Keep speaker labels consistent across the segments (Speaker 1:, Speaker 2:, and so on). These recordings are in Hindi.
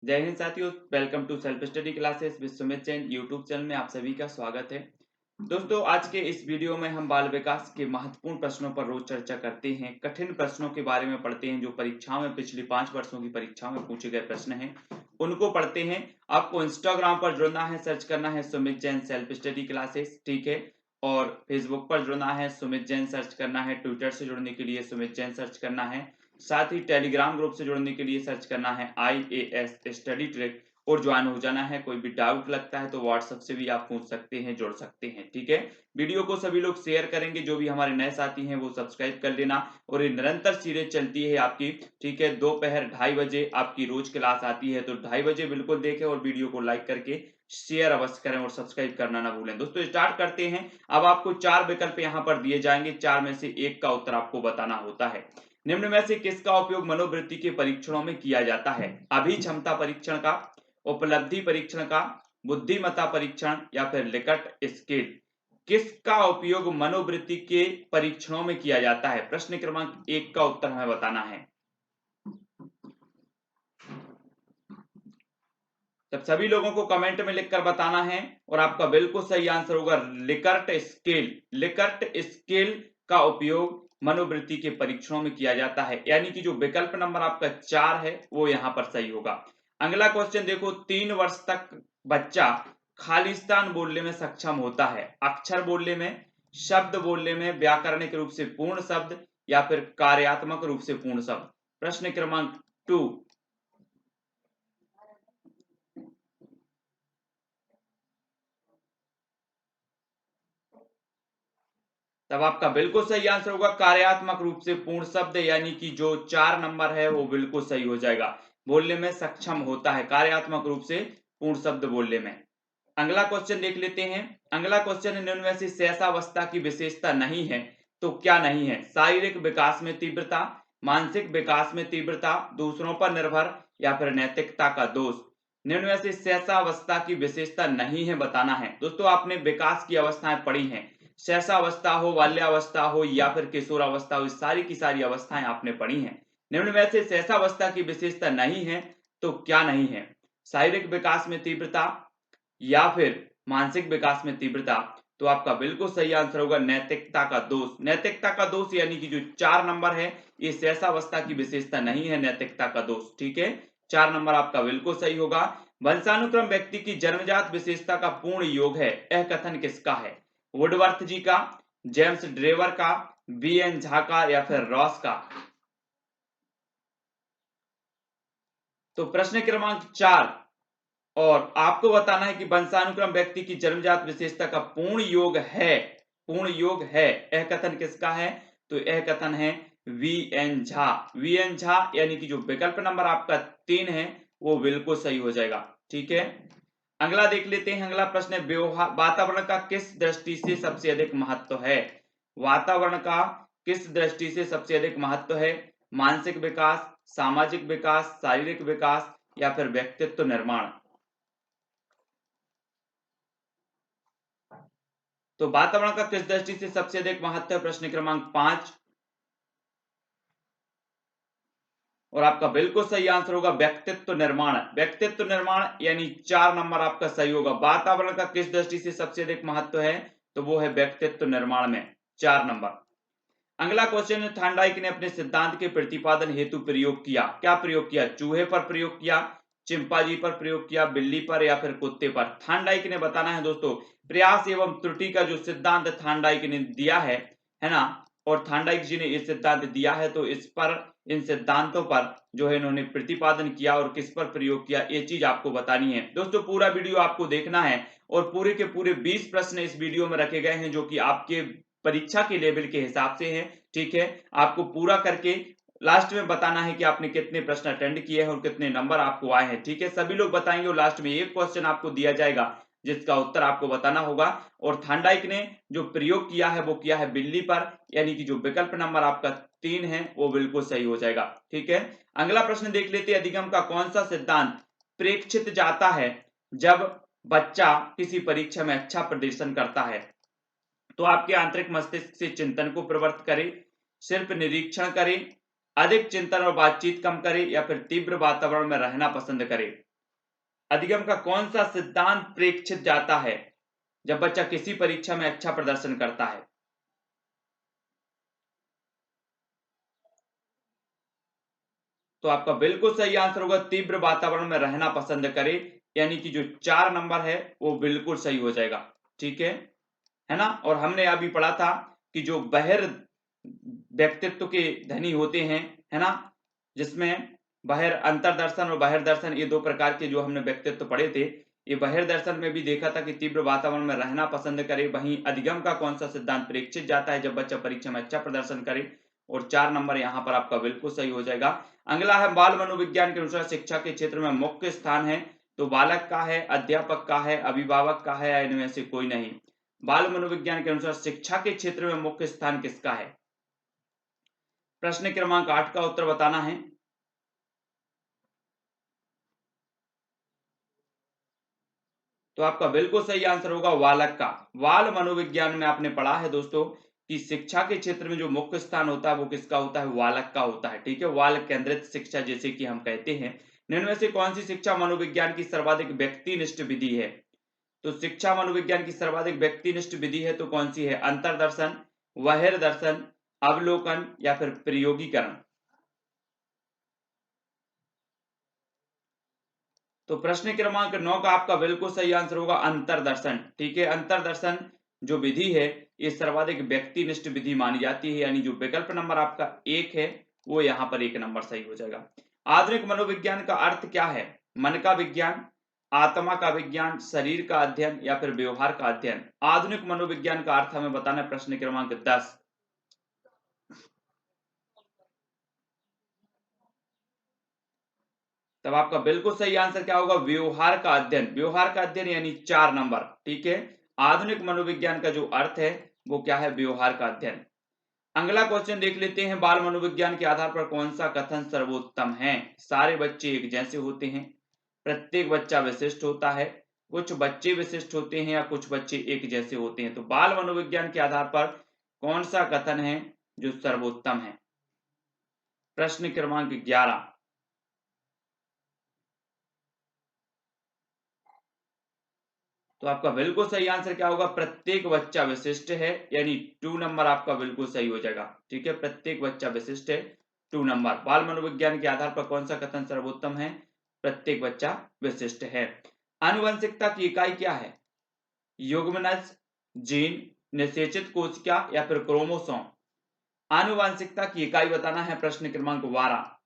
Speaker 1: जय हिंद साथियों, welcome to self study classes with Sumit Jain YouTube channel में आप सभी का स्वागत है। दोस्तों, आज के इस वीडियो में हम बाल विकास के महत्वपूर्ण प्रश्नों पर रोज चर्चा करते हैं। कठिन प्रश्नों के बारे में पढ़ते हैं जो परीक्षाओं में पिछली 5 वर्षों की परीक्षाओं में पूछे गए प्रश्न हैं, उनको पढ़ते हैं। आपको इंस्टाग्राम पर जुड़ना है, सर्च करना है Sumit Jain self study classes, ठीक है। और फेसबुक पर जुड़ना है, सुमित जैन सर्च करना है। ट्विटर से जुड़ने के लिए सुमित जैन सर्च करना है। साथ ही टेलीग्राम ग्रुप से जुड़ने के लिए सर्च करना है IAS स्टडी ट्रिक और ज्वाइन हो जाना है। कोई भी डाउट लगता है तो व्हाट्सएप से भी आप पूछ सकते हैं, जुड़ सकते हैं, ठीक है। वीडियो को सभी लोग शेयर करेंगे, जो भी हमारे नए साथी हैं वो सब्सक्राइब कर लेना। और ये निरंतर सीरीज चलती है आपकी, ठीक है। दोपहर 2:30 बजे आपकी रोज क्लास आती है, तो 2:30 बजे बिल्कुल देखें और वीडियो को लाइक करके शेयर अवश्य करें और सब्सक्राइब करना ना भूलें। दोस्तों, स्टार्ट करते हैं। अब आपको 4 विकल्प यहाँ पर दिए जाएंगे, 4 में से एक का उत्तर आपको बताना होता है। निम्न में से किसका उपयोग मनोवृत्ति के परीक्षणों में किया जाता है? अभिक्षमता परीक्षण का, उपलब्धि परीक्षण का, बुद्धिमत्ता परीक्षण या फिर लिकर्ट स्केल? किसका उपयोग मनोवृत्ति के परीक्षणों में किया जाता है? प्रश्न क्रमांक 1 का उत्तर हमें बताना है। तब सभी लोगों को कमेंट में लिखकर बताना है और आपका बिल्कुल सही आंसर होगा लिकर्ट स्केल। लिकर्ट स्केल का उपयोग मनोवृत्ति के परीक्षणों में किया जाता है, यानी कि जो विकल्प नंबर आपका 4 है वो यहां पर सही होगा। अगला क्वेश्चन देखो, 3 वर्ष तक बच्चा खालिस्तान बोलने में सक्षम होता है? अक्षर बोलने में, शब्द बोलने में, व्याकरणिक रूप से पूर्ण शब्द या फिर कार्यात्मक रूप से पूर्ण शब्द? प्रश्न क्रमांक 2। तब आपका बिल्कुल सही आंसर होगा कार्यात्मक रूप से पूर्ण शब्द, यानी कि जो 4 नंबर है वो बिल्कुल सही हो जाएगा। बोलने में सक्षम होता है, कार्यात्मक रूप से पूर्ण शब्द बोलने में। अगला क्वेश्चन देख लेते हैं। अगला क्वेश्चन है, निम्न में से शैशवावस्था की विशेषता नहीं है तो क्या नहीं है? शारीरिक विकास में तीव्रता, मानसिक विकास में तीव्रता, दूसरों पर निर्भर या फिर नैतिकता का दोष? निम्न में से शैशवावस्था की विशेषता नहीं है बताना है। दोस्तों, आपने विकास की अवस्थाएं पढ़ी हैं, शैशवावस्था हो, बाल्यावस्था हो या फिर किशोरावस्था हो, सारी की सारी अवस्थाएं आपने पढ़ी हैं। निम्न में से शैशवावस्था की विशेषता नहीं है तो क्या नहीं है? शारीरिक विकास में तीव्रता या फिर मानसिक विकास में तीव्रता? तो आपका बिल्कुल सही आंसर होगा नैतिकता का दोष। नैतिकता का दोष यानी कि जो 4 नंबर है ये शैशवावस्था की विशेषता नहीं है, नैतिकता का दोष, ठीक है। 4 नंबर आपका बिल्कुल सही होगा। वंशानुक्रम व्यक्ति की जन्मजात विशेषता का पूर्ण योग है, यह कथन किसका है? वुडवर्थ जी का, जेम्स ड्रेवर का, BN झा का या फिर रॉस का? तो प्रश्न क्रमांक 4, और आपको बताना है कि वंशानुक्रम व्यक्ति की जन्मजात विशेषता का पूर्ण योग है, पूर्ण योग है, यह कथन किसका है? तो यह कथन है VN झा। VN झा यानी कि जो विकल्प नंबर आपका 3 है वो बिल्कुल सही हो जाएगा, ठीक है। अगला देख लेते हैं। अगला प्रश्न है, वातावरण का किस दृष्टि से सबसे अधिक महत्व है? वातावरण का किस दृष्टि से सबसे अधिक महत्व है? मानसिक विकास, सामाजिक विकास, शारीरिक विकास या फिर व्यक्तित्व निर्माण? तो वातावरण का किस दृष्टि से सबसे अधिक महत्व है? प्रश्न क्रमांक 5, और आपका बिल्कुल सही आंसर होगा व्यक्तित्व निर्माण। व्यक्तित्व निर्माण यानी 4 नंबर आपका सही होगा। वातावरण का किस दृष्टि से सबसे अधिक महत्व है? तो वो है व्यक्तित्व निर्माण में, 4 नंबर। अगला क्वेश्चन है, थांडाइक ने अपने सिद्धांत के प्रतिपादन हेतु प्रयोग किया? क्या प्रयोग किया? चूहे पर प्रयोग किया, चिंपांजी पर प्रयोग किया, बिल्ली पर या फिर कुत्ते पर? थांडाइक ने बताना है दोस्तों। प्रयास एवं त्रुटि का जो सिद्धांत थांडाइक ने दिया है ना, और थांडाइक जी ने ये सिद्धांत दिया है, तो इस पर, इन सिद्धांतों पर जो है इन्होंने प्रतिपादन किया और किस पर प्रयोग किया, ये चीज आपको बतानी है। दोस्तों, पूरा वीडियो आपको देखना है और पूरे के पूरे 20 प्रश्न इस वीडियो में रखे गए हैं जो कि आपके परीक्षा के लेवल के हिसाब से है, ठीक है। आपको पूरा करके लास्ट में बताना है कि आपने कितने प्रश्न अटेंड किए हैं और कितने नंबर आपको आए हैं, ठीक है। सभी लोग बताएंगे और लास्ट में एक क्वेश्चन आपको दिया जाएगा जिसका उत्तर आपको बताना होगा। और थांडाइक ने जो प्रयोग किया है वो किया है बिल्ली पर, यानी कि जो विकल्प नंबर आपका 3 है वो बिल्कुल सही हो जाएगा, ठीक है। अगला प्रश्न देख लेते हैं, अधिगम का कौन सा सिद्धांत प्रेक्षित जाता है जब बच्चा किसी परीक्षा में अच्छा प्रदर्शन करता है? तो आपके आंतरिक मस्तिष्क से चिंतन को प्रवृत्त करे, सिर्फ निरीक्षण करे, अधिक चिंतन और बातचीत कम करे या फिर तीव्र वातावरण में रहना पसंद करे? अधिगम का कौन सा सिद्धांत प्रेक्षित जाता है जब बच्चा किसी परीक्षा में अच्छा प्रदर्शन करता है? तो आपका बिल्कुल सही आंसर होगा तीव्र वातावरण में रहना पसंद करे, यानी कि जो 4 नंबर है वो बिल्कुल सही हो जाएगा। ठीक है ना? और हमने अभी पढ़ा था कि जो बहिर व्यक्तित्व के धनी होते हैं, है ना? जिसमें बहिर अंतर्दर्शन और बहिर्दर्शन, ये 2 प्रकार के जो हमने व्यक्तित्व पढ़े थे। ये बहिर्दर्शन में भी देखा था कि तीव्र वातावरण में रहना पसंद करे, वहीं अधिगम का कौन सा सिद्धांत परीक्षित जाता है जब बच्चा परीक्षा में अच्छा प्रदर्शन करे, और 4 नंबर यहाँ पर आपका बिल्कुल सही हो जाएगा। अगला है बाल मनोविज्ञान के अनुसार शिक्षा के क्षेत्र में मुख्य स्थान है, तो बालक का है, अध्यापक का है, अभिभावक का है, या इनमें से कोई नहीं। बाल मनोविज्ञान के अनुसार शिक्षा के क्षेत्र में मुख्य स्थान किसका है? प्रश्न क्रमांक 8 का उत्तर बताना है। तो आपका बिल्कुल सही आंसर होगा बालक का। बाल मनोविज्ञान में आपने पढ़ा है दोस्तों कि शिक्षा के क्षेत्र में जो मुख्य स्थान होता है वो किसका होता है? बालक का होता है। ठीक है, बाल केंद्रित शिक्षा जिसे कि हम कहते हैं। निम्न में से कौन सी शिक्षा मनोविज्ञान की सर्वाधिक व्यक्तिनिष्ठ विधि है? तो शिक्षा मनोविज्ञान की सर्वाधिक व्यक्तिनिष्ठ विधि है तो कौन सी है? अंतर्दर्शन, बहिर्दर्शन, अवलोकन, या फिर प्रयोगीकरण? तो प्रश्न क्रमांक 9 का आपका बिल्कुल सही आंसर होगा अंतर्दर्शन। ठीक है, अंतर्दर्शन जो विधि है ये सर्वाधिक व्यक्तिनिष्ठ विधि मानी जाती है, यानी जो विकल्प नंबर आपका 1 है वो यहाँ पर 1 नंबर सही हो जाएगा। आधुनिक मनोविज्ञान का अर्थ क्या है? मन का विज्ञान, आत्मा का विज्ञान, शरीर का अध्ययन, या फिर व्यवहार का अध्ययन? आधुनिक मनोविज्ञान का अर्थ हमें बताना है। प्रश्न क्रमांक 10। तब आपका बिल्कुल सही आंसर क्या होगा? व्यवहार का अध्ययन। व्यवहार का अध्ययन यानी 4 नंबर। ठीक है, आधुनिक मनोविज्ञान का जो अर्थ है वो क्या है? व्यवहार का अध्ययन। अगला क्वेश्चन देख लेते हैं, बाल मनोविज्ञान के आधार पर कौन सा कथन सर्वोत्तम है? सारे बच्चे एक जैसे होते हैं, प्रत्येक बच्चा विशिष्ट होता है, कुछ बच्चे विशिष्ट होते हैं, या कुछ बच्चे एक जैसे होते हैं? तो बाल मनोविज्ञान के आधार पर कौन सा कथन है जो सर्वोत्तम है? प्रश्न क्रमांक 11। तो आपका बिल्कुल सही आंसर क्या होगा? प्रत्येक बच्चा विशिष्ट है, यानी 2 नंबर आपका बिल्कुल सही हो जाएगा। ठीक है, प्रत्येक बच्चा विशिष्ट है, 2 नंबर। बाल मनोविज्ञान के आधार पर कौन सा कथन सर्वोत्तम है? प्रत्येक बच्चा विशिष्ट है। आनुवंशिकता की इकाई क्या है? युग्मनज, जीन, निषेचित कोशिका, या फिर क्रोमोसोम? आनुवंशिकता की इकाई बताना है। प्रश्न क्रमांक 12।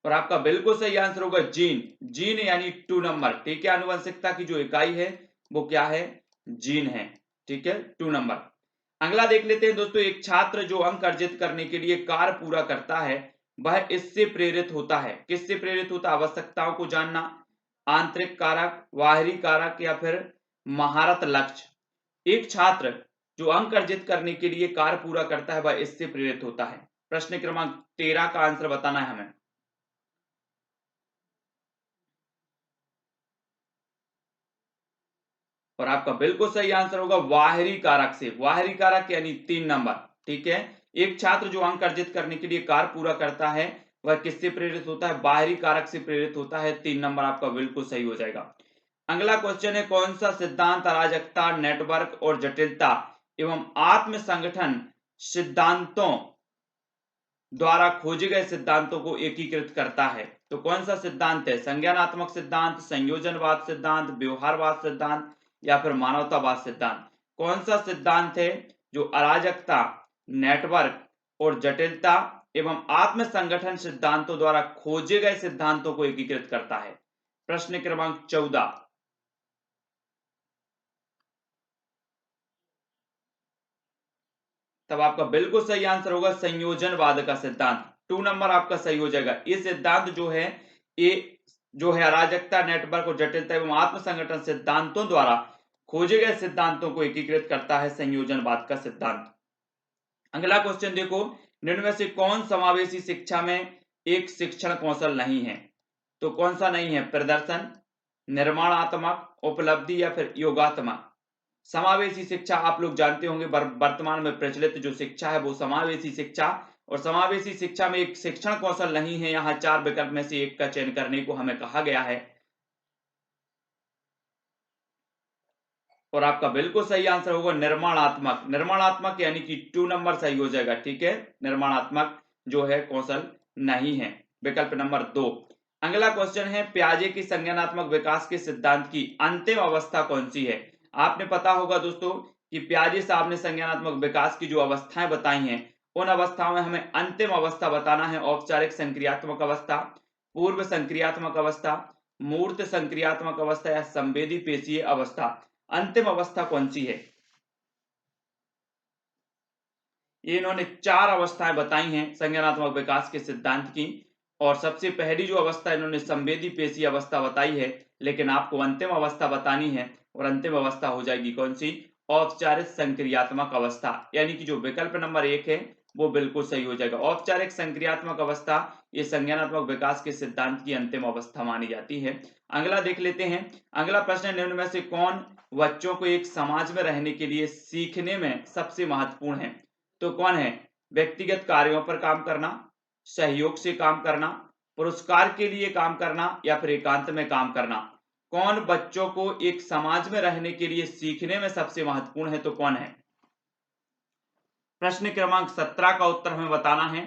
Speaker 1: और आपका बिल्कुल सही आंसर होगा जीन। जीन यानी 2 नंबर। ठीक है, आनुवंशिकता की जो इकाई है वो क्या है? जीन है। ठीक है, 2 नंबर। अगला देख लेते हैं दोस्तों, एक छात्र जो अंक अर्जित करने के लिए कार्य पूरा करता है वह इससे प्रेरित होता है। किससे प्रेरित होता है? आवश्यकताओं को जानना, आंतरिक कारक, बाहरी कारक, या फिर महारत लक्ष्य? एक छात्र जो अंक अर्जित करने के लिए कार्य पूरा करता है वह इससे प्रेरित होता है। प्रश्न क्रमांक 13 का आंसर बताना है हमें। और आपका बिल्कुल सही आंसर होगा बाहरी कारक से। बाहरी कारक यानी 3 नंबर। ठीक है, एक छात्र जो अंक अर्जित करने के लिए कार्य पूरा करता है वह किससे प्रेरित होता है? बाहरी कारक से प्रेरित होता है। 3 नंबर आपका बिल्कुल सही हो जाएगा। अगला क्वेश्चन है, कौन सा सिद्धांत अराजकता, नेटवर्क और जटिलता एवं आत्म संगठन सिद्धांतों द्वारा खोजे गए सिद्धांतों को एकीकृत करता है? तो कौन सा सिद्धांत है? संज्ञानात्मक सिद्धांत, संयोजनवाद सिद्धांत, व्यवहारवाद सिद्धांत, या फिर मानवतावाद सिद्धांत? कौन सा सिद्धांत है जो अराजकता, नेटवर्क और जटिलता एवं आत्म संगठन सिद्धांतों द्वारा खोजे गए सिद्धांतों को एकीकृत करता है? प्रश्न क्रमांक 14। तब आपका बिल्कुल सही आंसर होगा संयोजनवाद का सिद्धांत। 2 नंबर आपका सही हो जाएगा। ये सिद्धांत जो है ये जो है अराजकता, नेटवर्क और जटिलता एवं आत्म संगठन सिद्धांतों द्वारा खोजे गए सिद्धांतों को एकीकृत करता है, संयोजनवाद का सिद्धांत। अगला क्वेश्चन देखो, निम्न में से कौन समावेशी शिक्षा में एक शिक्षण कौशल नहीं है? तो कौन सा नहीं है? प्रदर्शन, निर्माणात्मक, उपलब्धि, या फिर योगात्मक? समावेशी शिक्षा आप लोग जानते होंगे, वर्तमान में प्रचलित जो शिक्षा है वो समावेशी शिक्षा और समावेशी शिक्षा में एक शिक्षण कौशल नहीं है, यहाँ 4 विकल्प में से एक का चयन करने को हमें कहा गया है। और आपका बिल्कुल सही आंसर होगा निर्माणात्मक। निर्माणात्मक यानी कि 2 नंबर सही हो जाएगा, ठीक है। निर्माणात्मक जो है कौशल नहीं है, विकल्प नंबर 2। अगला क्वेश्चन है, पियाजे की संज्ञानात्मक विकास के सिद्धांत की अंतिम अवस्था कौन सी है। आपने पता होगा दोस्तों कि पियाजे साहब ने संज्ञानात्मक विकास की जो अवस्थाएं बताई हैं, उन अवस्थाओं में हमें अंतिम अवस्था बताना है। औपचारिक संक्रियात्मक अवस्था, पूर्व संक्रियात्मक अवस्था, मूर्त संक्रियात्मक अवस्था या संवेदी पेशीय अवस्था। अंतिम अवस्था कौन सी है। ये इन्होंने 4 अवस्थाएं बताई हैं संज्ञानात्मक विकास के सिद्धांत की, और सबसे पहली जो अवस्था इन्होंने संवेदी पेशी अवस्था बताई है, लेकिन आपको अंतिम अवस्था बतानी है, और अंतिम अवस्था हो जाएगी कौन सी, औपचारिक संक्रियात्मक अवस्था। यानी कि जो विकल्प नंबर 1 है वो बिल्कुल सही हो जाएगा। औपचारिक संक्रियात्मक अवस्था ये संज्ञानात्मक विकास के सिद्धांत की अंतिम अवस्था मानी जाती है। अगला देख लेते हैं। अगला प्रश्न, निम्न में से कौन बच्चों को एक समाज में रहने के लिए सीखने में सबसे महत्वपूर्ण है। तो कौन है, व्यक्तिगत कार्यों पर काम करना, सहयोग से काम करना, पुरस्कार के लिए काम करना या फिर एकांत में काम करना। कौन बच्चों को एक समाज में रहने के लिए सीखने में सबसे महत्वपूर्ण है, तो कौन है। प्रश्न क्रमांक 17 का उत्तर हमें बताना है।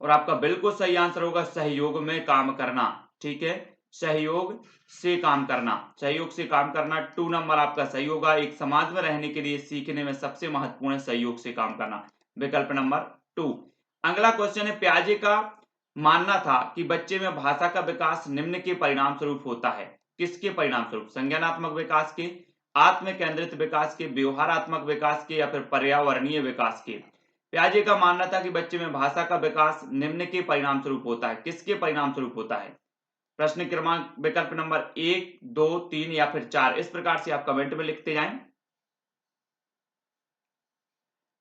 Speaker 1: और आपका बिल्कुल सही आंसर होगा सहयोग में काम करना, ठीक है। सहयोग से काम करना, सहयोग से काम करना 2 नंबर आपका सही होगा। एक समाज में रहने के लिए सीखने में सबसे महत्वपूर्ण है सहयोग से काम करना, विकल्प नंबर 2। अगला क्वेश्चन है, पियाजे का मानना था कि बच्चे में भाषा का विकास निम्न के परिणाम स्वरूप होता है। किसके परिणाम स्वरूप, संज्ञानात्मक विकास के, आत्म केंद्रित विकास के, व्यवहारात्मक विकास के या फिर पर्यावरणीय विकास के। पियाजे का मानना था कि बच्चे में भाषा का विकास निम्न के परिणाम स्वरूप होता है। किसके परिणाम स्वरूप होता है। प्रश्न क्रमांक विकल्प नंबर 1, 2, 3 या फिर 4, इस प्रकार से आप कमेंट में लिखते जाएं।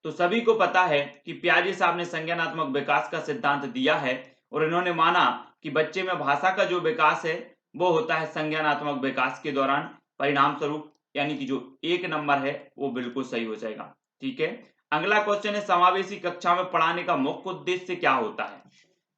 Speaker 1: तो सभी को पता है कि पियाजे साहब ने संज्ञानात्मक विकास का सिद्धांत दिया है, और इन्होंने माना कि बच्चे में भाषा का जो विकास है वो होता है संज्ञानात्मक विकास के दौरान परिणाम स्वरूप। यानी कि जो 1 नंबर है वो बिल्कुल सही हो जाएगा, ठीक है। अगला क्वेश्चन है, समावेशी कक्षा में पढ़ाने का मुख्य उद्देश्य क्या होता है।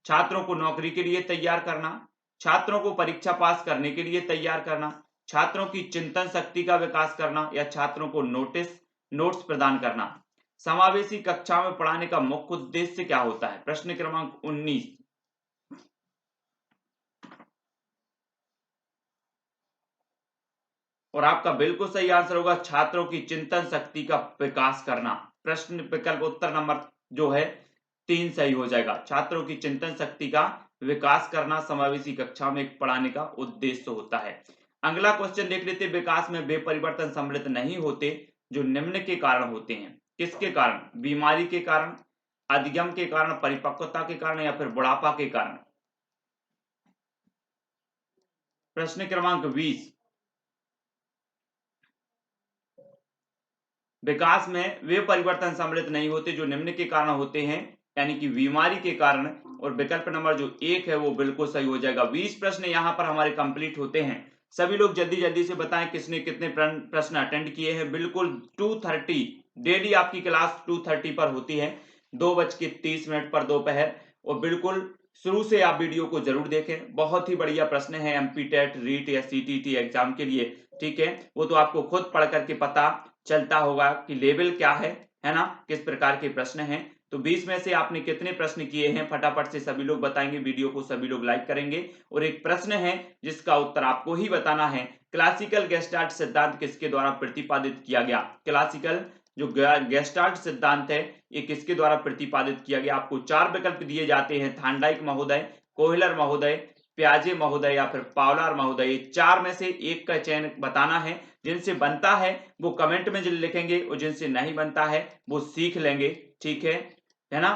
Speaker 1: छात्रों को नौकरी के लिए तैयार करना, छात्रों को परीक्षा पास करने के लिए तैयार करना, छात्रों की चिंतन शक्ति का विकास करना या छात्रों को नोट्स प्रदान करना। समावेशी कक्षा में पढ़ाने का मुख्य उद्देश्य क्या होता है। प्रश्न क्रमांक 19। और आपका बिल्कुल सही आंसर होगा छात्रों की चिंतन शक्ति का विकास करना। प्रश्न विकल्प उत्तर नंबर जो है 3 सही हो जाएगा। छात्रों की चिंतन शक्ति का विकास करना समावेशी कक्षा में पढ़ाने का उद्देश्य होता है। अगला क्वेश्चन देख लेते, विकास में वे परिवर्तन सम्मिलित नहीं होते जो निम्न के कारण होते हैं। किसके कारण, बीमारी के कारण, अधिगम के कारण, परिपक्वता के कारण या फिर बुढ़ापा के कारण। प्रश्न क्रमांक 20, विकास में वे परिवर्तन सम्मिलित नहीं होते जो निम्न के कारण होते हैं, यानी कि बीमारी के कारण। और विकल्प नंबर जो 1 है वो बिल्कुल सही हो जाएगा। 20 प्रश्न यहाँ पर हमारे कंप्लीट होते हैं। सभी लोग जल्दी जल्दी से बताएं किसने कितने प्रश्न अटेंड किए हैं। बिल्कुल 2:30 डेली आपकी क्लास 2:30 पर होती है, 2:30 पर दोपहर। और बिल्कुल शुरू से आप वीडियो को जरूर देखें, बहुत ही बढ़िया प्रश्न है एमपी टेट, रीट या सीटीटी एग्जाम के लिए, ठीक है। वो तो आपको खुद पढ़ करके पता चलता होगा कि लेवल क्या है ना, किस प्रकार के प्रश्न हैं। तो 20 में से आपने कितने प्रश्न किए हैं फटाफट से सभी लोग बताएंगे, वीडियो को सभी लोग लाइक करेंगे। और एक प्रश्न है जिसका उत्तर आपको ही बताना है, क्लासिकल गेस्टाल्ट सिद्धांत किसके द्वारा प्रतिपादित किया गया। क्लासिकल जो गेस्टाल्ट सिद्धांत है ये किसके द्वारा प्रतिपादित किया गया। आपको 4 विकल्प दिए जाते हैं, थांडाइक महोदय, कोहलर महोदय, पियाजे महोदय या फिर पावलार महोदय। ये 4 में से एक का चयन बताना है। जिनसे बनता है वो कमेंट में लिखेंगे और जिनसे नहीं बनता है वो सीख लेंगे, ठीक है ना।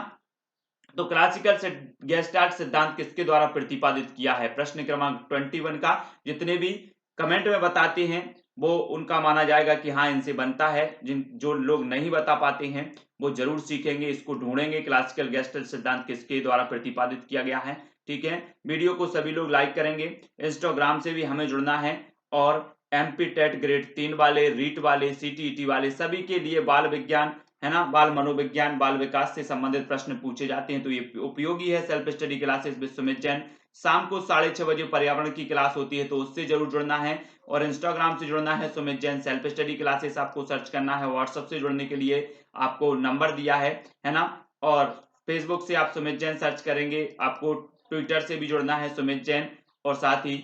Speaker 1: तो क्लासिकल से गेस्टाल्ट सिद्धांत किसके द्वारा प्रतिपादित किया है। प्रश्न क्रमांक 21 का जितने भी कमेंट में बताते हैं वो उनका माना जाएगा कि हाँ इनसे बनता है। जो लोग नहीं बता पाते हैं वो जरूर सीखेंगे, इसको ढूंढेंगे क्लासिकल गेस्टाल्ट सिद्धांत किसके द्वारा प्रतिपादित किया गया है, ठीक है। वीडियो को सभी लोग लाइक करेंगे, इंस्टाग्राम से भी हमें जुड़ना है और एमपी टेट ग्रेड 3 वाले, रीट वाले, सीटीईटी वाले सभी के लिए बाल विज्ञान, है ना, बाल मनोविज्ञान, बाल विकास से संबंधित प्रश्न पूछे जाते हैं। तो ये उपयोगी है self study classes with Sumit Jain. शाम को 6:30 बजे पर्यावरण की क्लास होती है, तो उससे जरूर जुड़ना है। और इंस्टाग्राम से जुड़ना है Sumit Jain self study classes आपको सर्च करना है। व्हाट्सएप से जुड़ने के लिए आपको नंबर दिया है ना। और फेसबुक से आप सुमित जैन सर्च करेंगे, आपको ट्विटर से भी जुड़ना है सुमित जैन, और साथ ही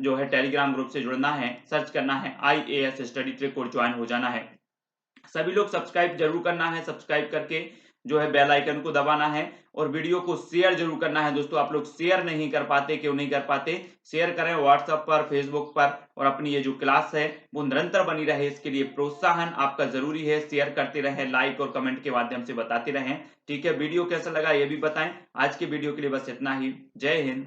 Speaker 1: जो है टेलीग्राम ग्रुप से जुड़ना है, सर्च करना है IAS स्टडी ट्रिक और ज्वाइन हो जाना है। सभी लोग सब्सक्राइब जरूर करना है, सब्सक्राइब करके जो है बेल आइकन को दबाना है, और वीडियो को शेयर जरूर करना है। दोस्तों आप लोग शेयर नहीं कर पाते, क्यों नहीं कर पाते? शेयर करें व्हाट्सएप पर, फेसबुक पर, और अपनी ये जो क्लास है वो निरंतर बनी रहे, इसके लिए प्रोत्साहन आपका जरूरी है। शेयर करते रहें, लाइक और कमेंट के माध्यम से बताते रहें। ठीक है, वीडियो कैसा लगा ये भी बताएं। आज के वीडियो के लिए बस इतना ही। जय हिंद।